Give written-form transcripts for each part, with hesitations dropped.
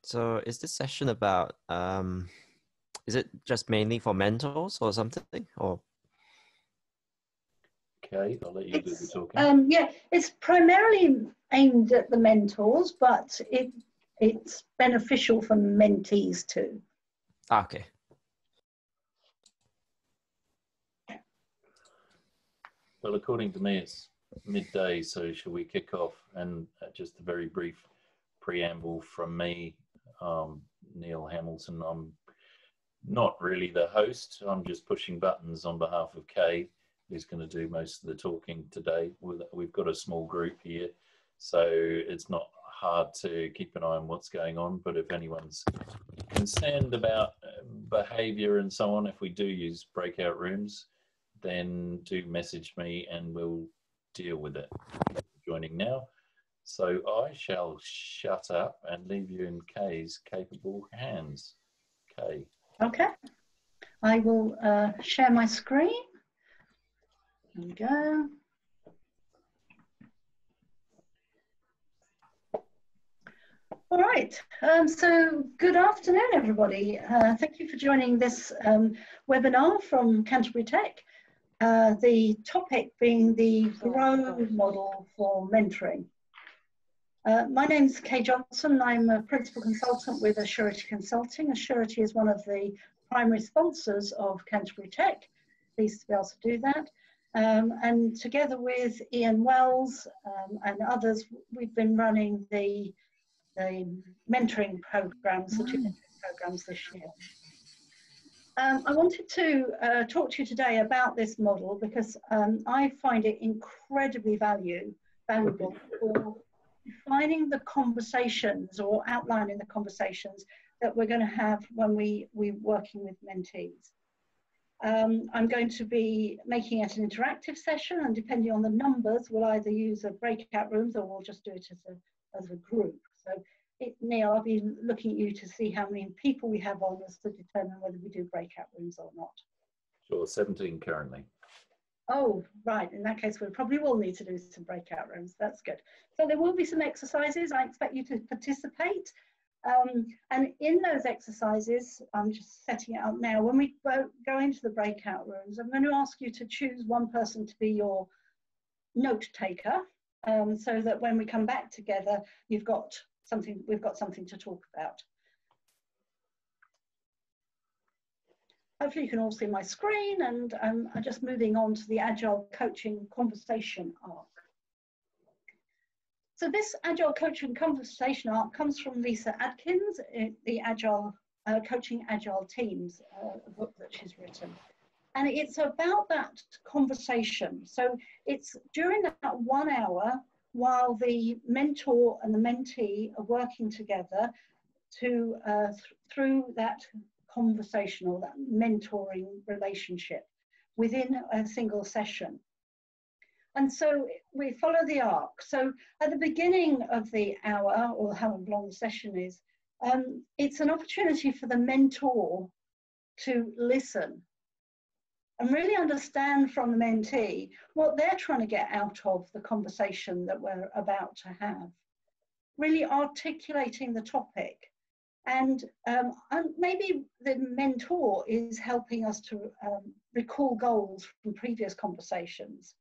So is this session about, is it just mainly for mentors or something? Or okay, I'll let you do the talking. Yeah, it's primarily aimed at the mentors, but it's beneficial for mentees too. okay. Well, according to me, it's midday, so shall we kick off? And just a very brief preamble from me, Neil Hamilton. I'm not really the host. I'm just pushing buttons on behalf of Kay, who's going to do most of the talking today. We've got a small group here, so it's not hard to keep an eye on what's going on. But if anyone's concerned about behavior and so on, if we do use breakout rooms, then do message me and we'll deal with it. Joining now. So I shall shut up and leave you in Kay's capable hands. Kay. Okay, I will share my screen. There we go. All right, so good afternoon, everybody. Thank you for joining this webinar from Canterbury Tech. The topic being the G.R.O.W model for mentoring. My name is Kay Johnson. I'm a principal consultant with Assurity Consulting. Assurity is one of the primary sponsors of Canterbury Tech. Pleased to be able to do that. And together with Ian Wells and others, we've been running the mentoring programs, the two mentoring programs this year. I wanted to talk to you today about this model because I find it incredibly valuable for defining the conversations or outlining the conversations that we're going to have when we're working with mentees. I'm going to be making it an interactive session, and depending on the numbers, we'll either use a breakout rooms or we'll just do it as a group. So Neil, I'll be looking at you to see how many people we have on us to determine whether we do breakout rooms or not. Sure, 17 currently. Oh, right. In that case, we probably will need to do some breakout rooms. That's good. So there will be some exercises. I expect you to participate. And in those exercises, I'm just setting it up now. When we go into the breakout rooms, I'm going to ask you to choose one person to be your note taker, so that when we come back together, we've got something to talk about. Hopefully you can all see my screen, and I'm just moving on to the Agile Coaching Conversation arc. So this Agile Coaching Conversation arc comes from Lisa Adkins, the Agile Coaching Agile Teams, a book that she's written. And it's about that conversation. So it's during that 1 hour while the mentor and the mentee are working together to through that conversational, that mentoring relationship within a single session. And so we follow the arc. So at the beginning of the hour, or however long the session is, it's an opportunity for the mentor to listen and really understand from the mentee what they're trying to get out of the conversation that we're about to have. Really articulating the topic. And maybe the mentor is helping us to recall goals from previous conversations.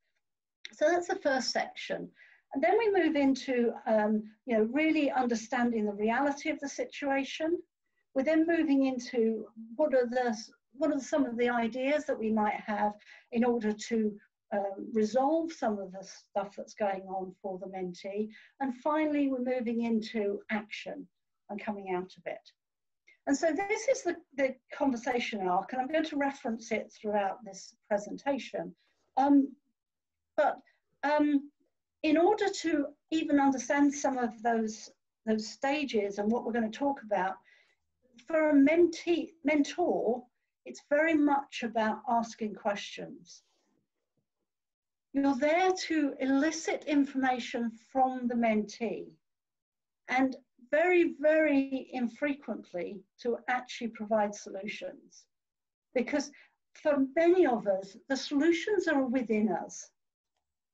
So that's the first section. And then we move into really understanding the reality of the situation. We're then moving into what are some of the ideas that we might have in order to resolve some of the stuff that's going on for the mentee. And finally, we're moving into action and coming out of it. And so this is the conversation arc, and I'm going to reference it throughout this presentation. But in order to even understand some of those stages and what we're going to talk about, for a mentor, it's very much about asking questions. You're there to elicit information from the mentee, and very, very infrequently to actually provide solutions. Because for many of us, the solutions are within us.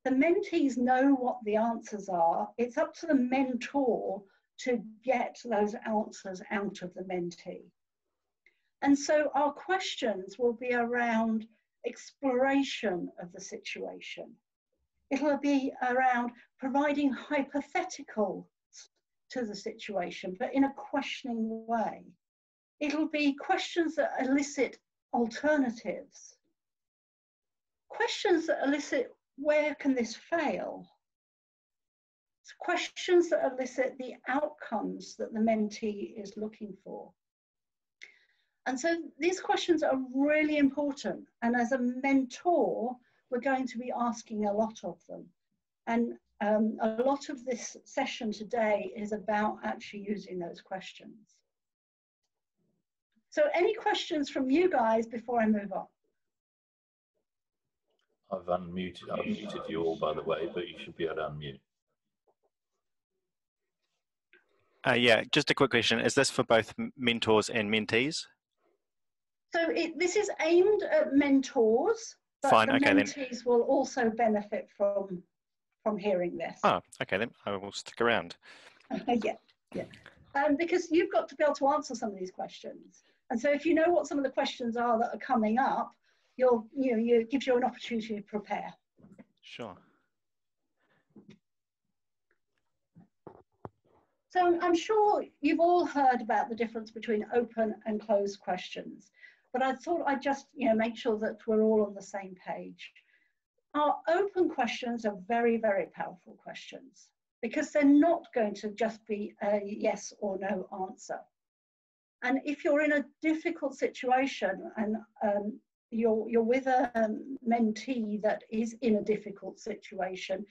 The mentees know what the answers are. It's up to the mentor to get those answers out of the mentee. And so our questions will be around exploration of the situation. It'll be around providing hypotheticals to the situation, but in a questioning way. It'll be questions that elicit alternatives. Questions that elicit, where can this fail? It's questions that elicit the outcomes that the mentee is looking for. And so these questions are really important. And as a mentor, we're going to be asking a lot of them. And a lot of this session today is about actually using those questions. So any questions from you guys before I move on? I've muted you all, by the way, but you should be able to unmute. Yeah, just a quick question. Is this for both mentors and mentees? So this is aimed at mentors, but Fine, the okay, mentees will also benefit from hearing this. Oh, okay, then I will stick around. Yeah. Because you've got to be able to answer some of these questions. And so if you know what some of the questions are that are coming up, it gives you an opportunity to prepare. Sure. So I'm sure you've all heard about the difference between open and closed questions, but I thought I'd just make sure that we're all on the same page. Our open questions are very, very powerful questions because they're not going to just be a yes or no answer. And if you're in a difficult situation and you're with a mentee that is in a difficult situation,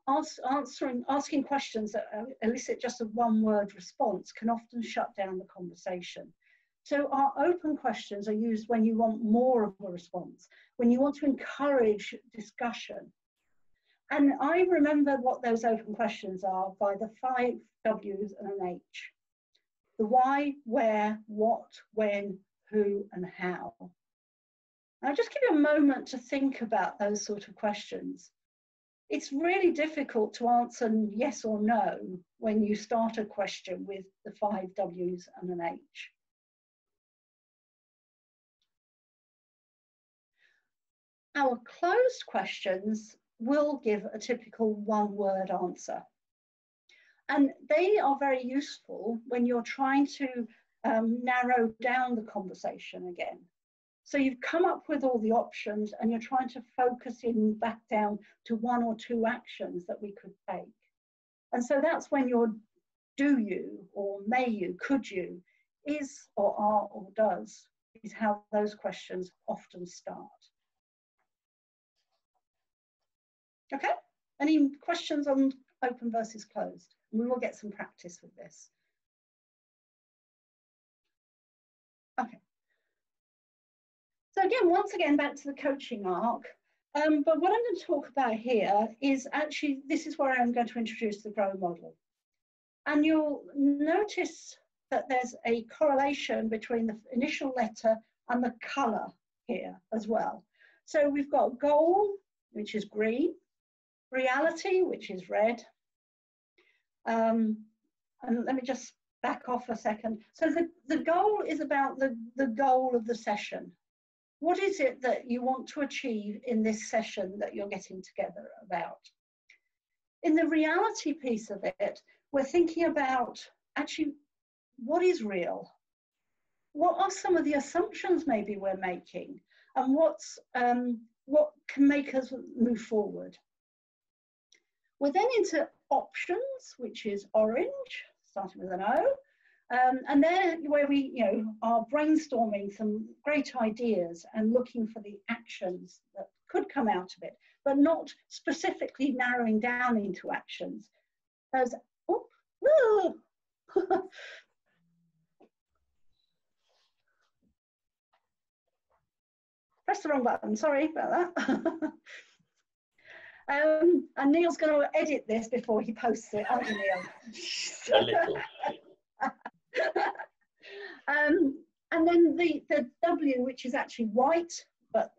asking questions that elicit just a one-word response can often shut down the conversation. So our open questions are used when you want more of a response, when you want to encourage discussion. And I remember what those open questions are by the 5 W's and an H. The why, where, what, when, who, and how. I'll just give you a moment to think about those sort of questions. It's really difficult to answer yes or no when you start a question with the 5 W's and an H. Our closed questions will give a typical one-word answer. And they are very useful when you're trying to narrow down the conversation again. So you've come up with all the options and you're trying to focus in back down to 1 or 2 actions that we could take. And so that's when your do you or may you, could you, is or are or does is how those questions often start. Okay, any questions on open versus closed? We will get some practice with this. Okay. So again, once again, back to the coaching arc. But what I'm going to talk about here is actually, this is where I'm going to introduce the G.R.O.W model. And you'll notice that there's a correlation between the initial letter and the color here as well. So we've got goal, which is green, reality, which is red. And let me just back off a second. So the goal is about the goal of the session. What is it that you want to achieve in this session that you're getting together about? In the reality piece of it, we're thinking about actually what is real? What are some of the assumptions maybe we're making? And what can make us move forward? We're then into options, which is orange, starting with an O. And there where we are brainstorming some great ideas and looking for the actions that could come out of it, but not specifically narrowing down into actions. Those, press the wrong button, sorry about that. And Neil's going to edit this before he posts it, aren't you, Neil? A little. And then the W, which is actually white, but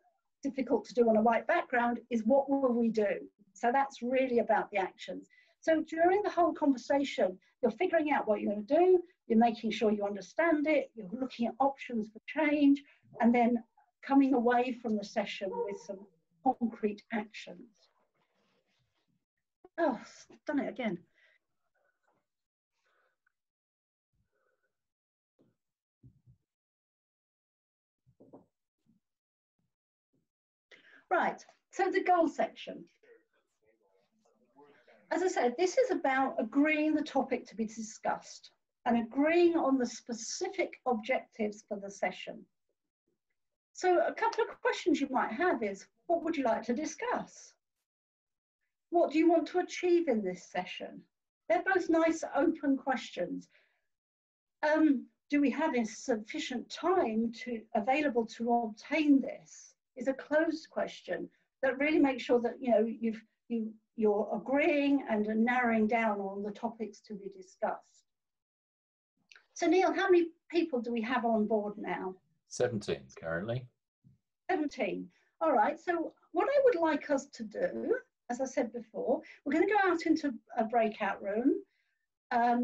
difficult to do on a white background, is what will we do? So that's really about the actions. So during the whole conversation, you're figuring out what you're going to do, you're making sure you understand it, you're looking at options for change, and then coming away from the session with some concrete actions. Oh, I've done it again. Right, so the goal section. As I said, this is about agreeing the topic to be discussed and agreeing on the specific objectives for the session. So a couple of questions you might have is, what would you like to discuss? What do you want to achieve in this session? They're both nice open questions. Do we have sufficient time available to obtain this? Is a closed question that really makes sure that you're agreeing and narrowing down on the topics to be discussed. So Neil, how many people do we have on board now? 17 currently. 17. All right, so what I would like us to do, as I said before, we're going to go out into a breakout room.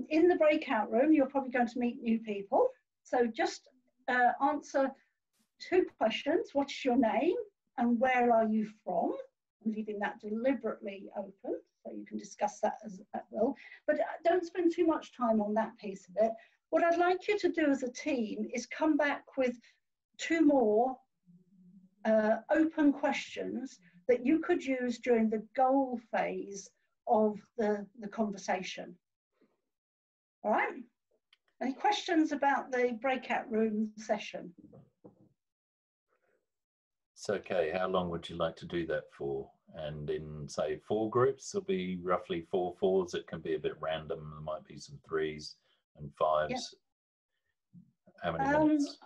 In the breakout room, you're probably going to meet new people. So just answer 2 questions. What's your name and where are you from? I'm leaving that deliberately open so you can discuss that as at will. But don't spend too much time on that piece of it. What I'd like you to do as a team is come back with 2 more open questions that you could use during the goal phase of the conversation. All right? Any questions about the breakout room session? It's okay. How long would you like to do that for? And in, say, 4 groups, there'll be roughly 4 4s. It can be a bit random. There might be some 3s and 5s. Yeah. How many minutes?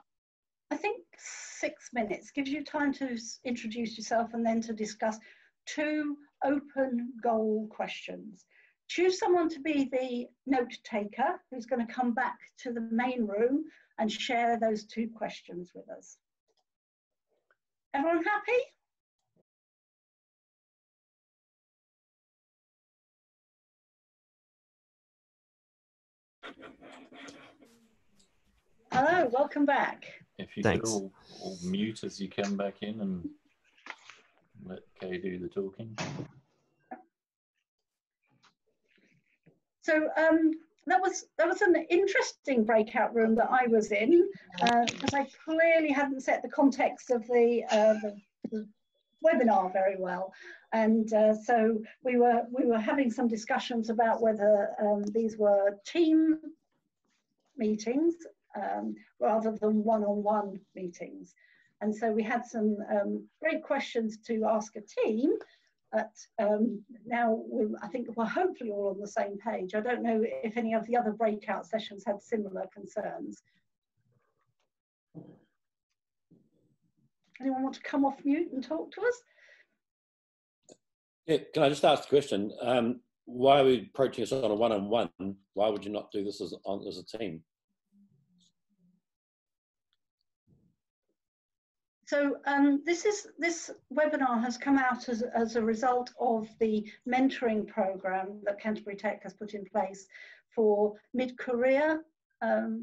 I think 6 minutes gives you time to introduce yourself and then to discuss 2 open goal questions. Choose someone to be the note taker who's going to come back to the main room and share those 2 questions with us. Everyone happy? Hello, welcome back. If you could all mute as you come back in and let Kay do the talking. So that was an interesting breakout room that I was in because I clearly hadn't set the context of the webinar very well, and so we were having some discussions about whether these were team meetings rather than one-on-one meetings, and so we had some great questions to ask a team. But now I think we're hopefully all on the same page. I don't know if any of the other breakout sessions had similar concerns. Anyone want to come off mute and talk to us? Yeah, can I just ask the question? Why are we approaching this on a one-on-one? Why would you not do this as a team? So this webinar has come out as a result of the mentoring program that Canterbury Tech has put in place for mid-career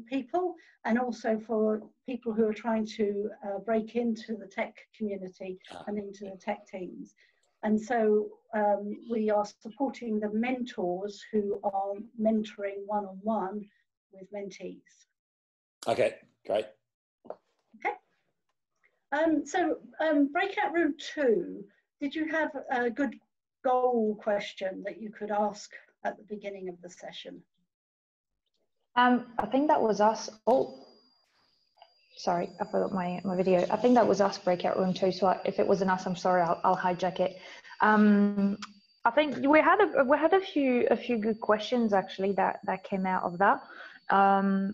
people and also for people who are trying to break into the tech community and into the tech teams. And so we are supporting the mentors who are mentoring one-on-one with mentees. Okay, great. Okay. So breakout room 2, did you have a good goal question that you could ask at the beginning of the session? I think that was us. Oh, sorry, I forgot my video. I think that was us, breakout room 2. So if it wasn't us, I'm sorry, I'll hijack it. I think we had a few good questions actually that came out of that.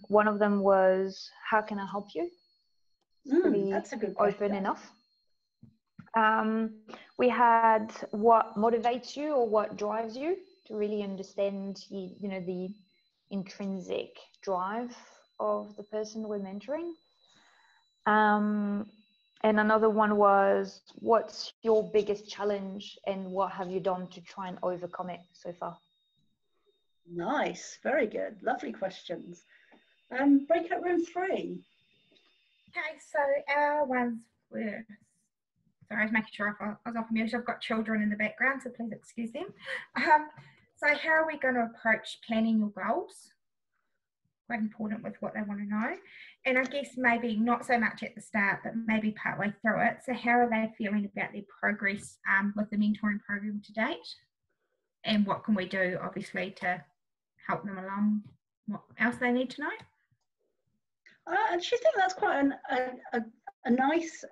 One of them was, how can I help you? That's a good question. Open enough. We had what motivates you or what drives you, to really understand the intrinsic drive of the person we're mentoring. And another one was, what's your biggest challenge and what have you done to try and overcome it so far? Nice, very good, lovely questions. Breakout room 3. Okay, so our ones were, sorry, I was making sure I was off mute. I've got children in the background, so please excuse them. So how are we going to approach planning your goals? Quite important with what they want to know. And I guess maybe not so much at the start, but maybe partway through it. So how are they feeling about their progress with the mentoring program to date? And what can we do, obviously, to help them along? What else they need to know? I actually think that's quite a nice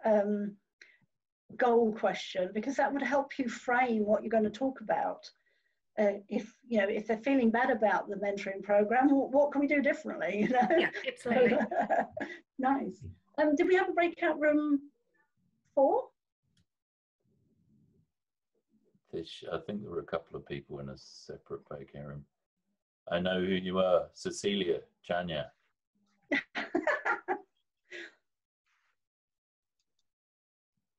goal question, because that would help you frame what you're going to talk about. If they're feeling bad about the mentoring program, what can we do differently? Yeah, absolutely. Nice. Did we have a breakout room 4? I think there were a couple of people in a separate breakout room. I know who you are, Cecilia, Chanya.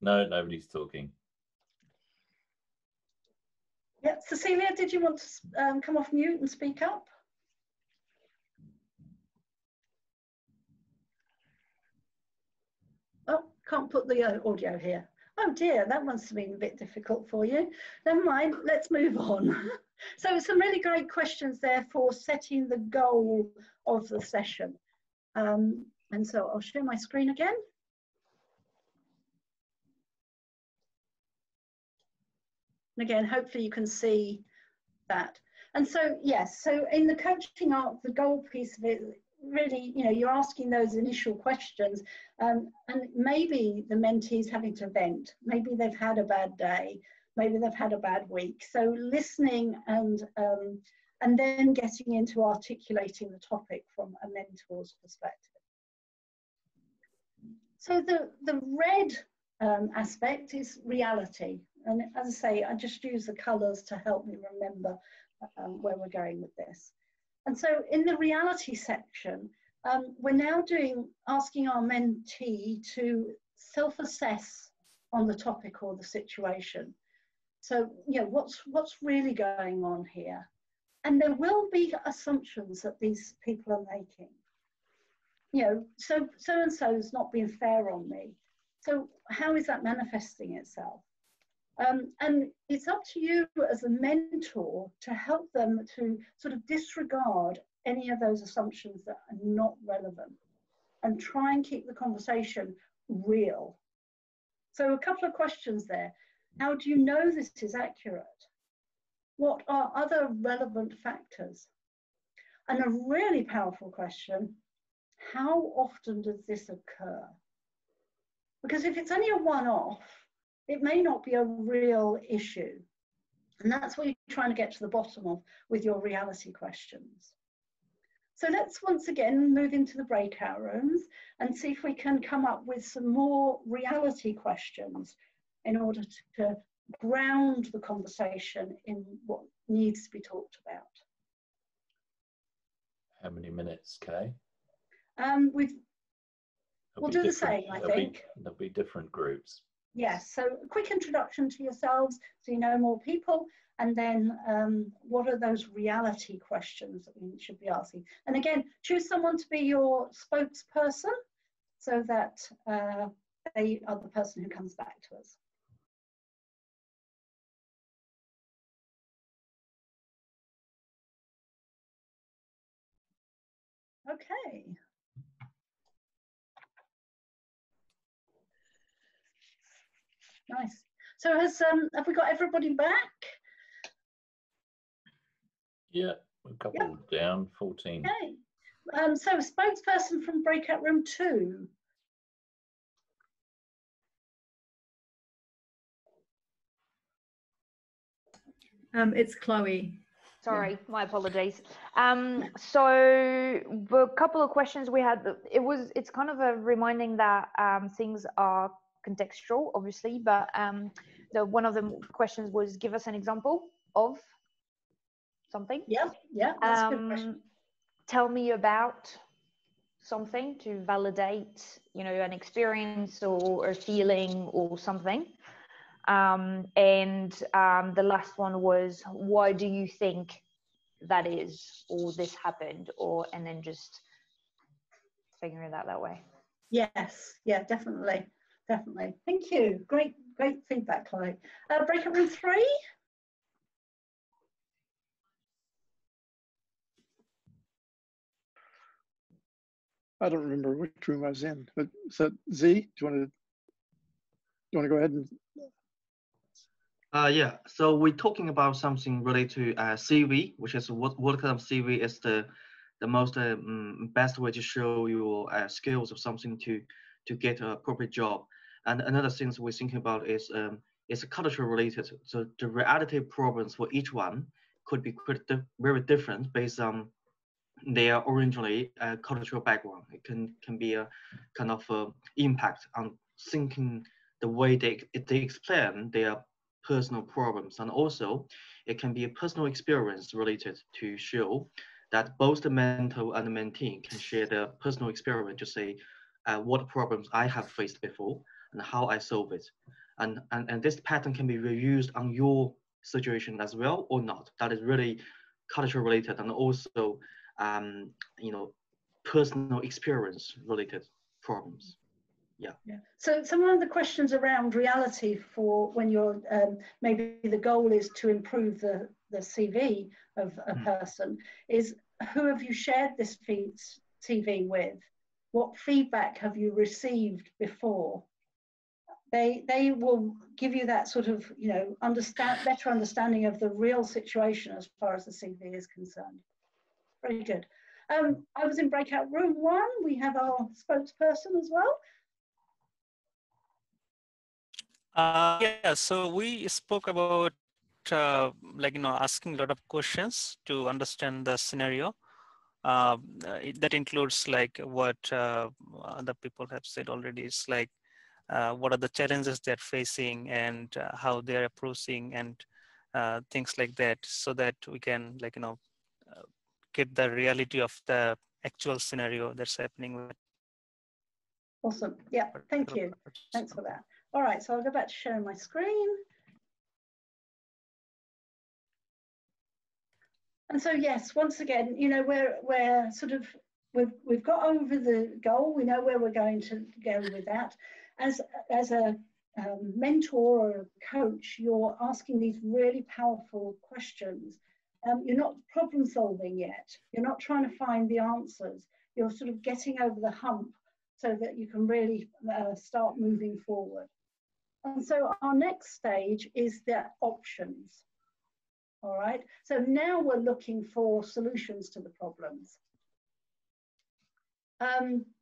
No, nobody's talking. Yeah, Cecilia, did you want to come off mute and speak up? Oh, can't put the audio here. Oh dear, that must have been a bit difficult for you. Never mind, let's move on. So some really great questions there for setting the goal of the session. And so I'll share my screen again. And again, hopefully you can see that. And so, yes, so in the coaching arc, the goal piece of it, really, you're asking those initial questions, and maybe the mentee's having to vent, maybe they've had a bad day, maybe they've had a bad week. So listening and then getting into articulating the topic from a mentor's perspective. So the red aspect is reality. And as I say, I just use the colours to help me remember where we're going with this. And so in the reality section, we're now asking our mentee to self-assess on the topic or the situation. So, what's really going on here? And there will be assumptions that these people are making. So-and-so is not being fair on me. So how is that manifesting itself? And it's up to you as a mentor to help them to sort of disregard any of those assumptions that are not relevant and try and keep the conversation real. So a couple of questions there. How do you know this is accurate? What are other relevant factors? And a really powerful question, how often does this occur? Because if it's only a one-off, it may not be a real issue. And that's what you're trying to get to the bottom of with your reality questions. So let's once again move into the breakout rooms and see if we can come up with some more reality questions in order to ground the conversation in what needs to be talked about. How many minutes, Kay? We'll do the same, I think. There'll be different groups. Yes, so a quick introduction to yourselves so you know more people, and then what are those reality questions that we should be asking? And again, choose someone to be your spokesperson so that they are the person who comes back to us. Okay. Nice. So have we got everybody back? Yeah, a couple down, 14. Okay. So spokesperson from breakout room 2. It's Chloe. Sorry, my apologies. So the couple of questions we had, it's kind of a reminding that things are contextual, obviously, but one of the questions was give us an example of something. Yeah, that's a good question. Tell me about something to validate, an experience or a feeling or something. And the last one was, why do you think that is, or this happened, or, and then just figuring it out that way. Yes, yeah, definitely, definitely. Thank you. Great feedback, Chloe. Breakout room 3. I don't remember which room I was in, but so Z, do you want to go ahead and? Yeah, so we're talking about something related to CV, which is what kind of CV is the most best way to show your skills of something to get an appropriate job. And another thing we're thinking about is culture related. So the reality problems for each one could be very different based on their originally cultural background. It can be a kind of impact on thinking the way they explain their personal problems, and also it can be a personal experience related to show that both the mentor and the mentee can share their personal experience to say what problems I have faced before and how I solve it, and this pattern can be reused on your situation as well or not. That is really culture related, and also you know, personal experience related problems. Yeah. So some of the questions around reality for when you're maybe the goal is to improve the CV of a person is, who have you shared this CV with? What feedback have you received before? They will give you that sort of, you know, better understanding of the real situation as far as the CV is concerned. Very good. I was in breakout room 1. We have our spokesperson as well. Yeah, so we spoke about like, you know, asking a lot of questions to understand the scenario. That includes like what other people have said already. It's like what are the challenges they're facing, and how they're approaching, and things like that, so that we can, like, you know, get the reality of the actual scenario that's happening. Awesome. Yeah, thank you. Thanks for that. All right, so I'll go back to sharing my screen. And so, yes, once again, you know, we're sort of, we've got over the goal. We know where we're going to go with that. As a mentor or a coach, you're asking these really powerful questions. You're not problem solving yet. You're not trying to find the answers. You're sort of getting over the hump so that you can really start moving forward. And so our next stage is the options. All right, so now we're looking for solutions to the problems.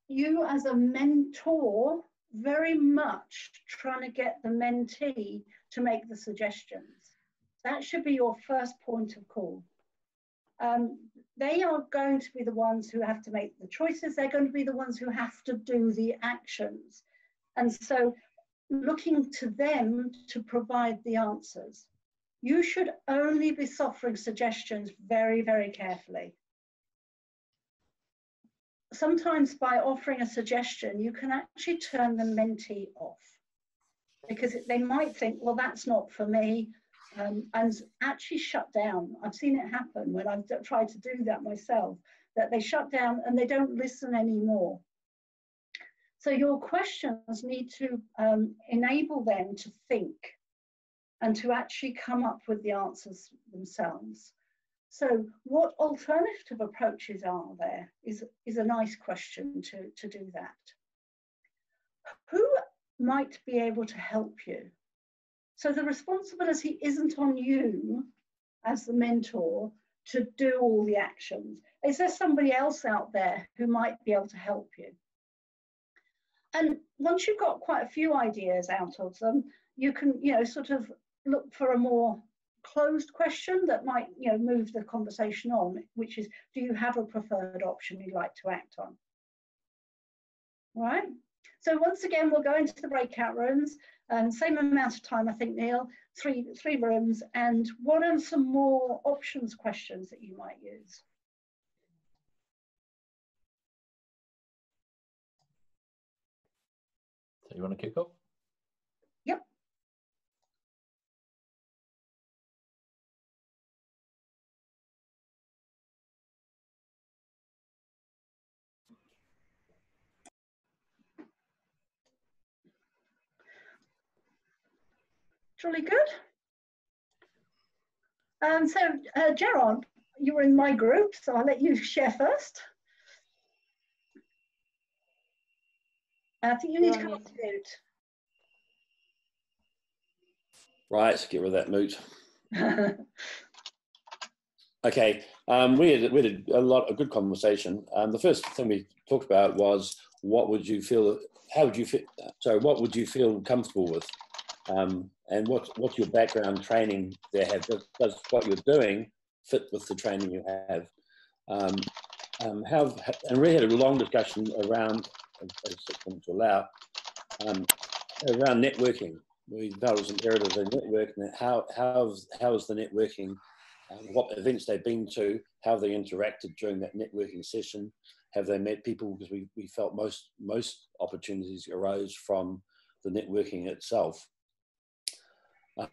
You as a mentor, very much trying to get the mentee to make the suggestions. That should be your first point of call. They are going to be the ones who have to make the choices. They're going to be the ones who have to do the actions. And so looking to them to provide the answers. You should only be offering suggestions very, very carefully. Sometimes by offering a suggestion, you can actually turn the mentee off, because they might think, well, that's not for me, and actually shut down. I've seen it happen when I've tried to do that myself, that they shut down and they don't listen anymore. So your questions need to enable them to think and to actually come up with the answers themselves. So what alternative approaches are there is a nice question to do that. Who might be able to help you? So the responsibility isn't on you as the mentor to do all the actions. Is there somebody else out there who might be able to help you? And once you've got quite a few ideas out of them, you can, you know, sort of look for a more closed question that might, you know, move the conversation on, which is, do you have a preferred option you'd like to act on? All right. So once again, we'll go into the breakout rooms, same amount of time, I think, Neil, three rooms. And what are some more options questions that you might use? So you want to kick off? Yep. Jolly good. So, G.R.O.W, you were in my group, so I'll let you share first. I think you need to come off mute. Right, get rid of that mute. Okay, we had a good conversation. The first thing we talked about was what would you feel, how would you feel, sorry, what would you feel comfortable with? And what's your background training there have? Does what you're doing fit with the training you have? And we had a long discussion around, as to allow, around networking. We felt it was imperative in network, and how is the networking, what events they've been to, how they interacted during that networking session, have they met people, because we felt most opportunities arose from the networking itself.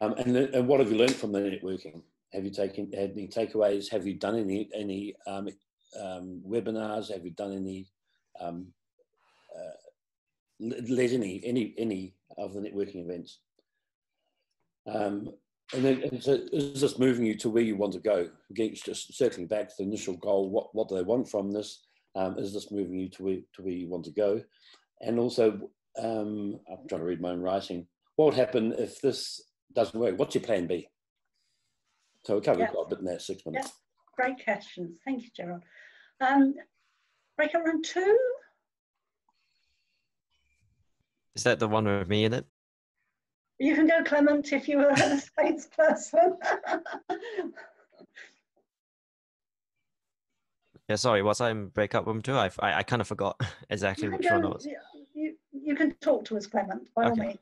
And what have you learned from the networking? Have you had any takeaways? Have you done any webinars? Have you done any led any of the networking events? And so is this moving you to where you want to go? Again, just circling back to the initial goal, what do they want from this? Is this moving you to where you want to go? And also, I'm trying to read my own writing. What would happen if this doesn't work? What's your plan B? So we covered quite a bit in that 6 minutes. Yeah. Great questions. Thank you, G.R.O.W. Breakout room 2. Is that the one with me in it? You can go, Clement, if you were a States person. Yeah, sorry, was I in breakout room 2? I kind of forgot exactly which one it was. You can talk to us, Clement, by all means.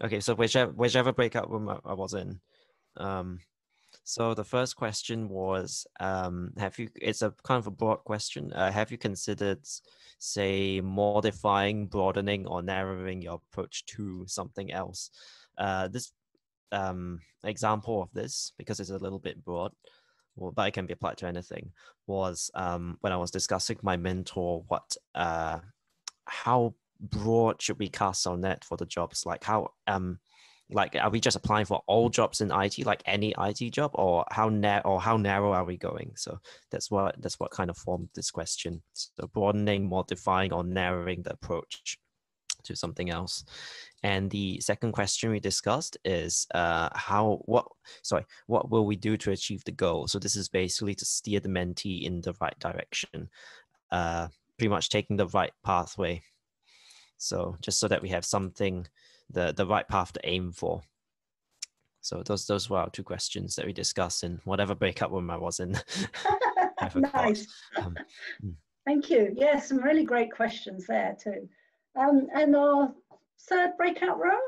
Okay, so whichever breakout room I was in. So the first question was, it's a kind of a broad question. Have you considered, say, modifying, broadening, or narrowing your approach to something else? This example of this, because it's a little bit broad, but it can be applied to anything, was when I was discussing with my mentor how broad should we cast our net for the jobs? Like how are we just applying for all jobs in IT, like any IT job, or how narrow are we going? So that's what kind of formed this question. So broadening, modifying, or narrowing the approach to something else. And the second question we discussed is what will we do to achieve the goal? So this is basically to steer the mentee in the right direction, pretty much taking the right pathway. So just so that we have something, the right path to aim for. So those were our 2 questions that we discussed in whatever breakout room I was in. Nice. Thank you. Yeah, some really great questions there too. And our 3rd breakout room?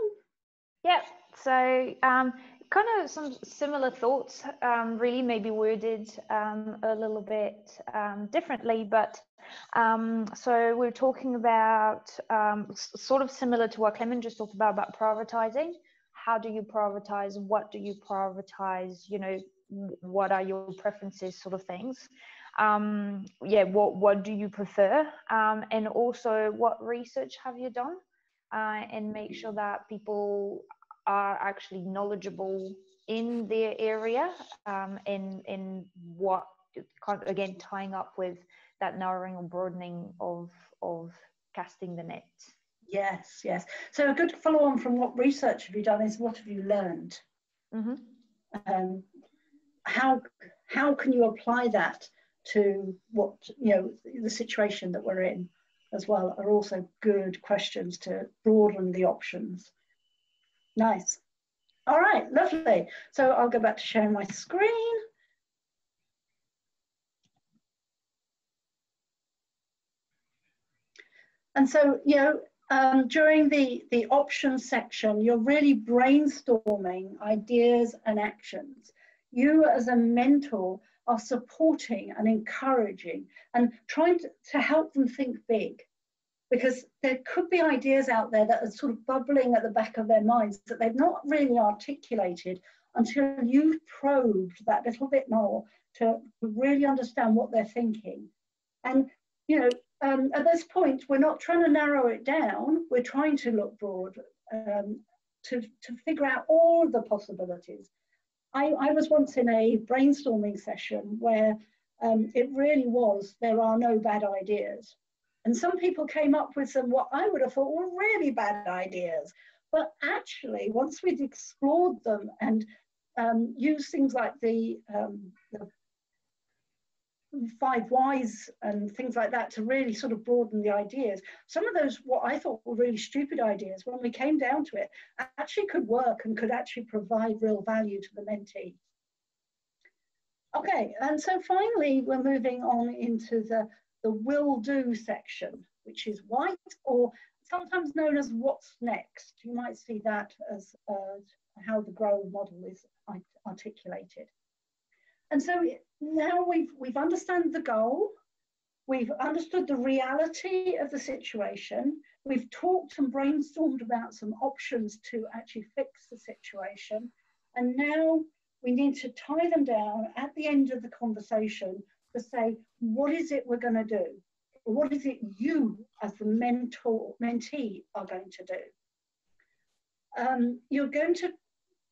Yeah, so kind of some similar thoughts, really maybe worded a little bit differently, but so we're talking about sort of similar to what Clement just talked about prioritizing. How do you prioritize? What do you prioritize? You know, what are your preferences, sort of things. What do you prefer? And also, what research have you done? And make sure that people are actually knowledgeable in their area, in what, again, tying up with that narrowing or broadening of casting the net. Yes. So a good follow on from what research have you done is what have you learned? Mm-hmm. How can you apply that to what, the situation that we're in as well, are also good questions to broaden the options. Nice. All right, lovely. So I'll go back to sharing my screen. And so, during the options section, you're really brainstorming ideas and actions. You as a mentor are supporting and encouraging and trying to help them think big, because there could be ideas out there that are sort of bubbling at the back of their minds that they've not really articulated until you've probed that little bit more to really understand what they're thinking. And, at this point, we're not trying to narrow it down. We're trying to look broad. to figure out all the possibilities. I was once in a brainstorming session where it really was, there are no bad ideas. And some people came up with some what I would have thought were really bad ideas. But actually, once we'd explored them and used things like the 5 whys and things like that to really sort of broaden the ideas, some of those what I thought were really stupid ideas, when we came down to it, actually could work and could actually provide real value to the mentee. Okay, and so finally we're moving on into the will do section, which is white, or sometimes known as what's next. You might see that as how the G.R.O.W model is articulated. And so now we've understood the goal, we've understood the reality of the situation, we've talked and brainstormed about some options to actually fix the situation, and now we need to tie them down at the end of the conversation to say, what is it we're going to do? What is it you as the mentee are going to do? You're going to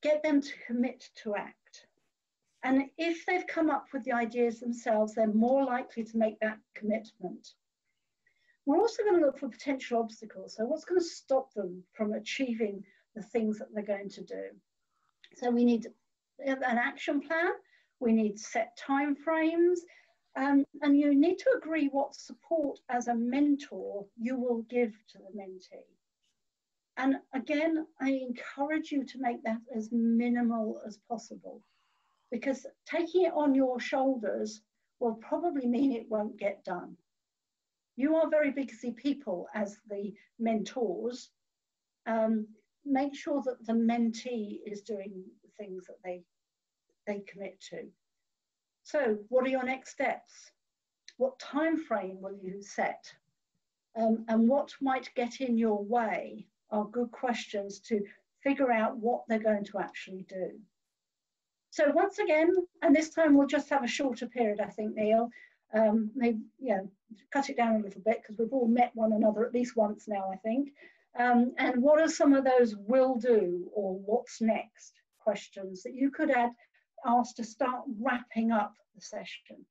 get them to commit to act. And if they've come up with the ideas themselves, they're more likely to make that commitment. We're also going to look for potential obstacles. So what's going to stop them from achieving the things that they're going to do? So we need an action plan. We need set time frames. And you need to agree what support as a mentor you will give to the mentee. And again, I encourage you to make that as minimal as possible, because taking it on your shoulders will probably mean it won't get done. You are very busy people as the mentors. Make sure that the mentee is doing the things that they commit to. So what are your next steps? What time frame will you set? And what might get in your way are good questions to figure out what they're going to actually do. So once again, and this time we'll just have a shorter period, I think, Neil. Maybe, cut it down a little bit, because we've all met one another at least once now, I think. And what are some of those will do or what's next questions that you could ask to start wrapping up the session?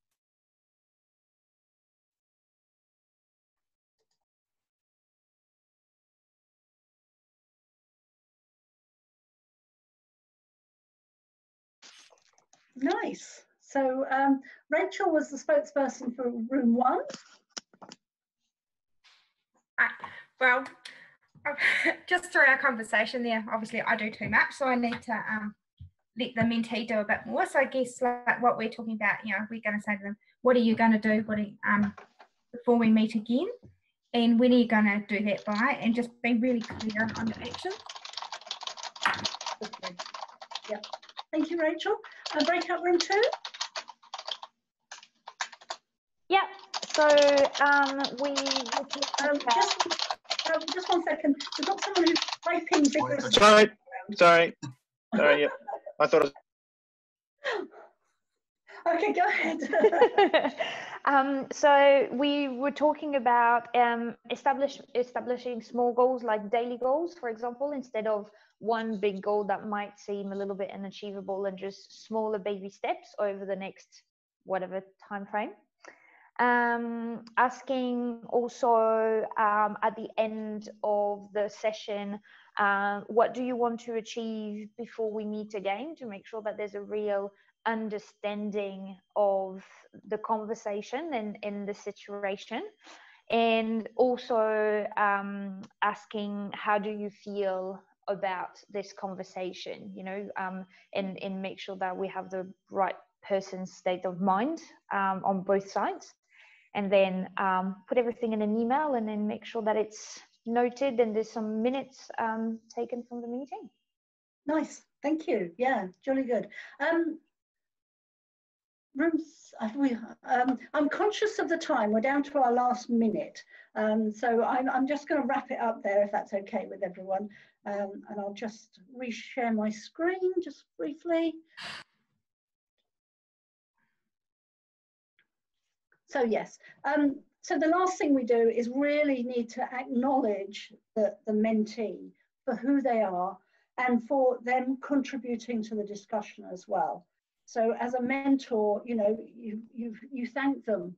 Nice. So Rachel was the spokesperson for room 1. Well, just through our conversation there, obviously I do too much, so I need to let the mentee do a bit more. So I guess like what we're talking about, we're going to say to them, what are you going to do before we meet again? And when are you going to do that by? And just be really clear on the action. Okay. Yeah. Thank you, Rachel. Breakout room 2. Yeah. So we just 1 second. We've got someone who's typing vigorously. Sorry. Yeah. I thought it was... Okay, go ahead. So we were talking about establishing small goals, like daily goals, for example, instead of one big goal that might seem a little bit unachievable, and just smaller baby steps over the next whatever time frame. Asking also at the end of the session, what do you want to achieve before we meet again, to make sure that there's a real understanding of the conversation and in the situation. And also asking, how do you feel about this conversation, and make sure that we have the right person's state of mind on both sides. And then put everything in an email, and then make sure that it's noted and there's some minutes taken from the meeting. Nice, thank you. Yeah, jolly good. I'm conscious of the time. We're down to our last minute. So I'm just going to wrap it up there, if that's okay with everyone. And I'll just reshare my screen just briefly. So yes, so the last thing we do is really need to acknowledge the mentee for who they are, and for them contributing to the discussion as well. So as a mentor, you know, you thank them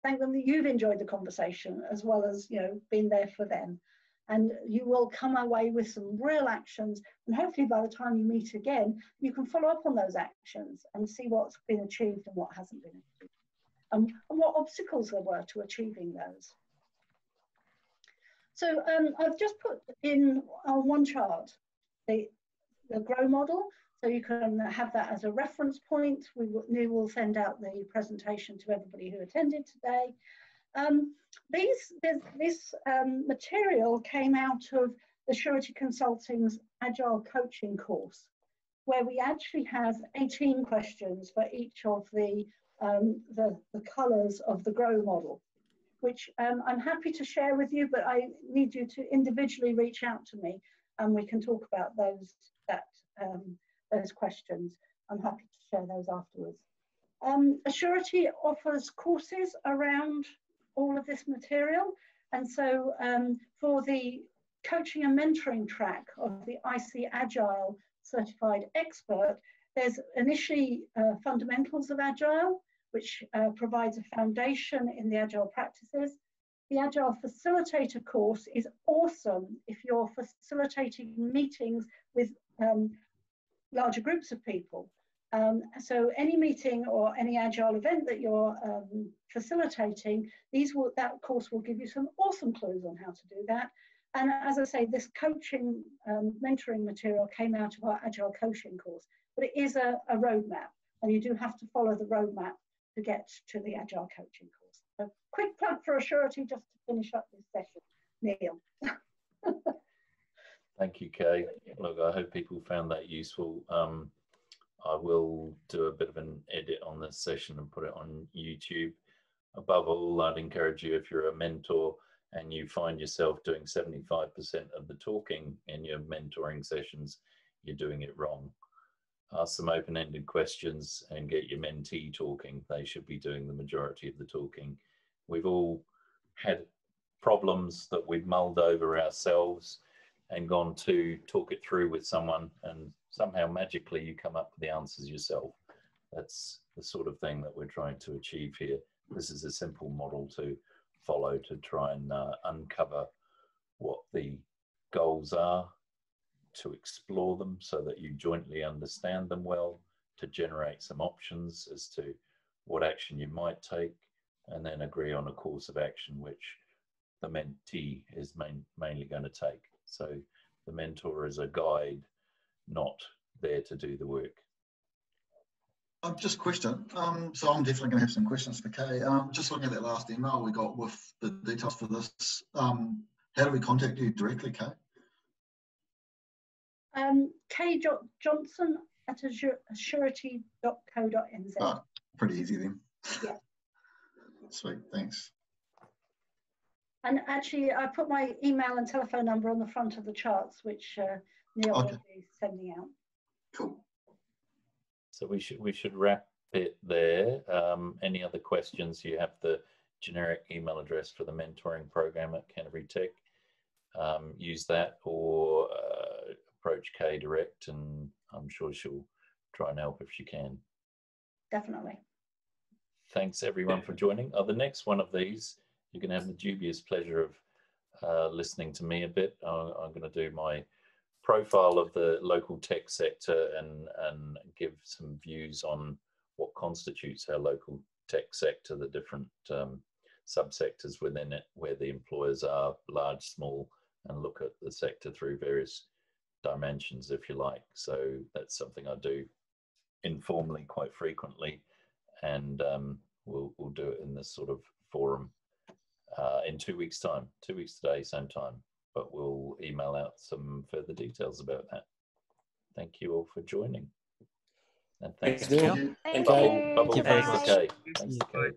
that you've enjoyed the conversation as well as, you know, being there for them. And you will come away with some real actions, and hopefully by the time you meet again, you can follow up on those actions and see what's been achieved and what hasn't been achieved, and what obstacles there were to achieving those. So I've just put in on one chart the G.R.O.W model, so you can have that as a reference point. We will send out the presentation to everybody who attended today. This material came out of Assurity Consulting's Agile coaching course, where we actually have 18 questions for each of the colours of the G.R.O.W model, which I'm happy to share with you, but I need you to individually reach out to me and we can talk about those questions. I'm happy to share those afterwards. Assurity offers courses around all of this material, and so for the coaching and mentoring track of the IC Agile Certified Expert, there's initially fundamentals of Agile, which provides a foundation in the Agile practices. The Agile Facilitator course is awesome if you're facilitating meetings with larger groups of people. So any meeting or any Agile event that you're facilitating, that course will give you some awesome clues on how to do that. And as I say, this coaching mentoring material came out of our Agile coaching course, but it is a roadmap, and you do have to follow the roadmap to get to the Agile coaching course. A quick plug for Assurity just to finish up this session. Neil. Thank you, Kay. Look, I hope people found that useful. I will do a bit of an edit on this session and put it on YouTube. Above all, I'd encourage you, if you're a mentor and you find yourself doing 75% of the talking in your mentoring sessions, you're doing it wrong. Ask some open-ended questions and get your mentee talking. They should be doing the majority of the talking. We've all had problems that we've mulled over ourselves and gone to talk it through with someone, and somehow magically you come up with the answers yourself. That's the sort of thing that we're trying to achieve here. This is a simple model to follow to try and uncover what the goals are, to explore them so that you jointly understand them well, to generate some options as to what action you might take, and then agree on a course of action which the mentee is mainly going to take. So the mentor is a guide, not there to do the work. Just a question. So I'm definitely going to have some questions for Kay. Just looking at that last email we got with the details for this, how do we contact you directly, Kay? Kay Johnson at assurity.co.nz. Oh, pretty easy then. Yeah. Sweet, thanks. And actually, I put my email and telephone number on the front of the charts, which Neil will be sending out. Cool. So we should wrap it there. Any other questions? You have the generic email address for the mentoring program at Canterbury Tech. Use that, or approach Kay direct, and I'm sure she'll try and help if she can. Definitely. Thanks everyone for joining. The next one of these, you're going to have the dubious pleasure of listening to me a bit. I'm going to do my profile of the local tech sector and give some views on what constitutes our local tech sector, the different subsectors within it, where the employers are large, small, and look at the sector through various dimensions, if you like. So that's something I do informally quite frequently, and we'll do it in this sort of forum in 2 weeks' time, 2 weeks today, same time. But we'll email out some further details about that. Thank you all for joining. And thanks. Thank you. Bubble, thanks to Kay. Thanks to Kay.